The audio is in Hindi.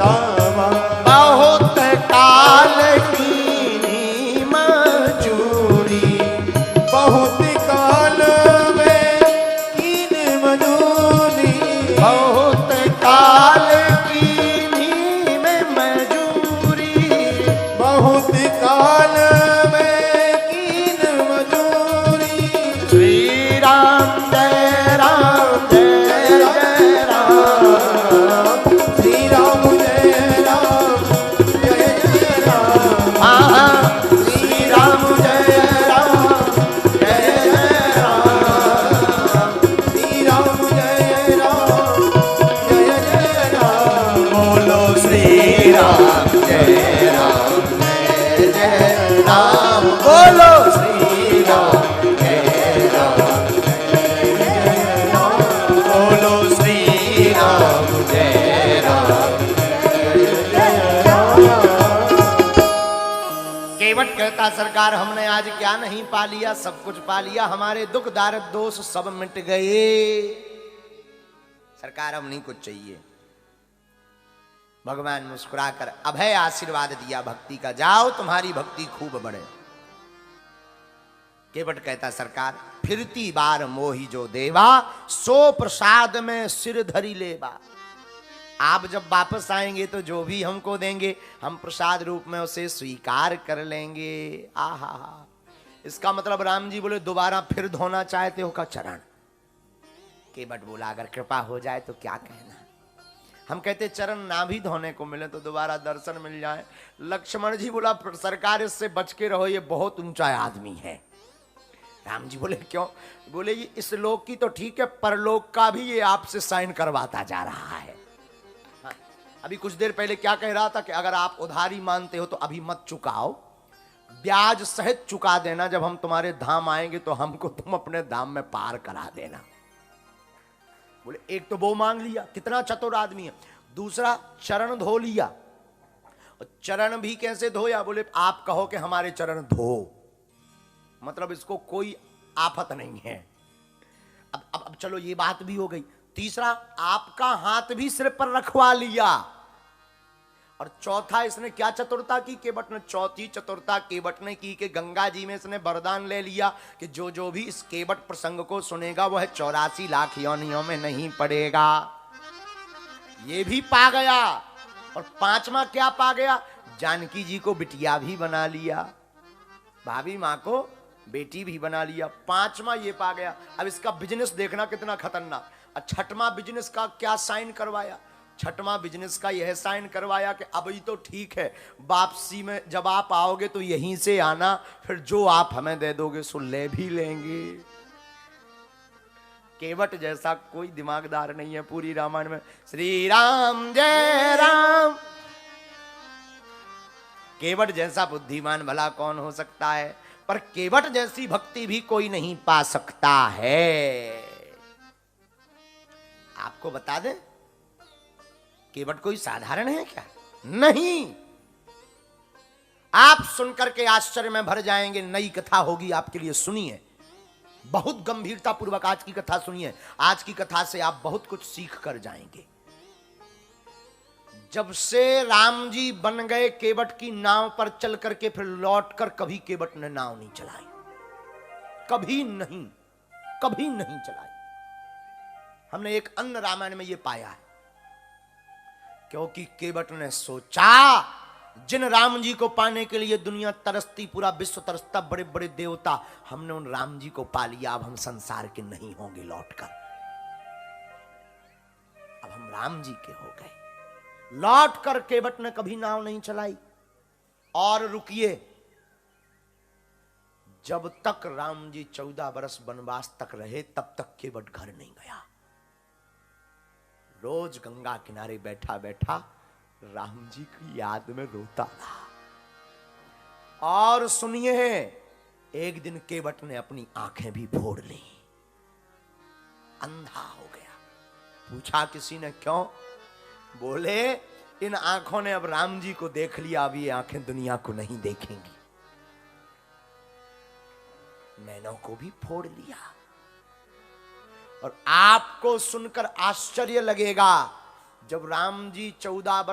दावा बहुत काल की मजूरी, बहुत काल में कीन मजूरी बहुत काल की में मजूरी, बहुत काल में कीन मजूरी श्री राम जय राम जय जय राम, श्री राम जय राम जय जय राम हाँ श्री राम जय राम जय जय राम, श्री राम जय राम जय जय राम बोलो श्री राम जय राम जय जय राम, बोलो श्री राम जय राम जय राम, बोलो श्री राम जय राम जय राम। केवट कहता सरकार हमने आज क्या नहीं पा लिया, सब कुछ पा लिया, हमारे दुख दारिद्र दोष सब मिट गए। सरकार अब नहीं कुछ चाहिए। भगवान मुस्कुराकर अभय आशीर्वाद दिया भक्ति का, जाओ तुम्हारी भक्ति खूब बढ़े। केवट कहता सरकार फिरती बार मोही जो देवा, सो प्रसाद में सिर धरी लेवा। आप जब वापस आएंगे तो जो भी हमको देंगे हम प्रसाद रूप में उसे स्वीकार कर लेंगे। आहा, इसका मतलब राम जी बोले दोबारा फिर धोना चाहते हो का चरण? केवट बोला अगर कृपा हो जाए तो क्या कहना। हम कहते चरण ना भी धोने को मिले तो दोबारा दर्शन मिल जाए। लक्ष्मण जी बोला सरकार इससे बच के रहो, ये बहुत ऊंचा आदमी है। राम जी बोले क्यों? बोले ये इस लोक की तो ठीक है, परलोक का भी ये आपसे साइन करवाता जा रहा है। हाँ, अभी कुछ देर पहले क्या कह रहा था कि अगर आप उधारी मानते हो तो अभी मत चुकाओ, ब्याज सहित चुका देना, जब हम तुम्हारे धाम आएंगे तो हमको तुम अपने धाम में पार करा देना। बोले एक तो वो मांग लिया, कितना चतुर आदमी है। दूसरा चरण धो लिया, और चरण भी कैसे धोया? बोले आप कहो कि हमारे चरण धो, मतलब इसको कोई आफत नहीं है। अब चलो ये बात भी हो गई। तीसरा आपका हाथ भी सिर पर रखवा लिया। और चौथा इसने क्या चतुरता की केवट ने? चौथी चतुरता केवट ने की कि गंगा जी में इसने वरदान ले लिया कि जो जो भी इस केवट प्रसंग को सुनेगा वह 84 लाख योनियों में नहीं पड़ेगा। ये भी पा गया। और पांचवा क्या पा गया? जानकी जी को बिटिया भी बना लिया, भाभी मां को बेटी भी बना लिया। पांचवा ये पा गया। अब इसका बिजनेस देखना कितना खतरनाक। और छठवां बिजनेस का क्या साइन करवाया? छठवां बिजनेस का यह साइन करवाया कि अब ये तो ठीक है, वापसी में जब आप आओगे तो यहीं से आना, फिर जो आप हमें दे दोगे सो ले भी लेंगे। केवट जैसा कोई दिमागदार नहीं है पूरी रामायण में। श्री राम जय राम। केवट जैसा बुद्धिमान भला कौन हो सकता है? पर केवट जैसी भक्ति भी कोई नहीं पा सकता है। आपको बता दें, केवट कोई साधारण है क्या? नहीं। आप सुनकर के आश्चर्य में भर जाएंगे। नई कथा होगी आपके लिए, सुनिए। बहुत गंभीरता पूर्वक आज की कथा सुनिए। आज की कथा से आप बहुत कुछ सीख कर जाएंगे। जब से राम जी बन गए केवट की नाव पर चल करके, फिर लौट कर कभी केवट ने नाव नहीं चलाई। कभी नहीं, कभी नहीं चलाई। हमने एक अन्य रामायण में यह पाया है, क्योंकि केवट ने सोचा जिन राम जी को पाने के लिए दुनिया तरसती, पूरा विश्व तरसता, बड़े बड़े देवता, हमने उन राम जी को पा लिया। अब हम संसार के नहीं होंगे लौटकर, अब हम राम जी के हो गए। लौट कर केवट ने कभी नाव नहीं चलाई। और रुकिए, जब तक राम जी 14 वर्ष वनवास तक रहे तब तक केवट घर नहीं गया। रोज गंगा किनारे बैठा बैठा राम जी की याद में रोता रहा। और सुनिए, एक दिन केवट ने अपनी आंखें भी फोड़ ली, अंधा हो गया। पूछा किसी ने क्यों? बोले इन आंखों ने अब राम जी को देख लिया, अब ये आंखें दुनिया को नहीं देखेंगी। नैनों को भी फोड़ लिया। और आपको सुनकर आश्चर्य लगेगा, जब राम जी 14 वर्ष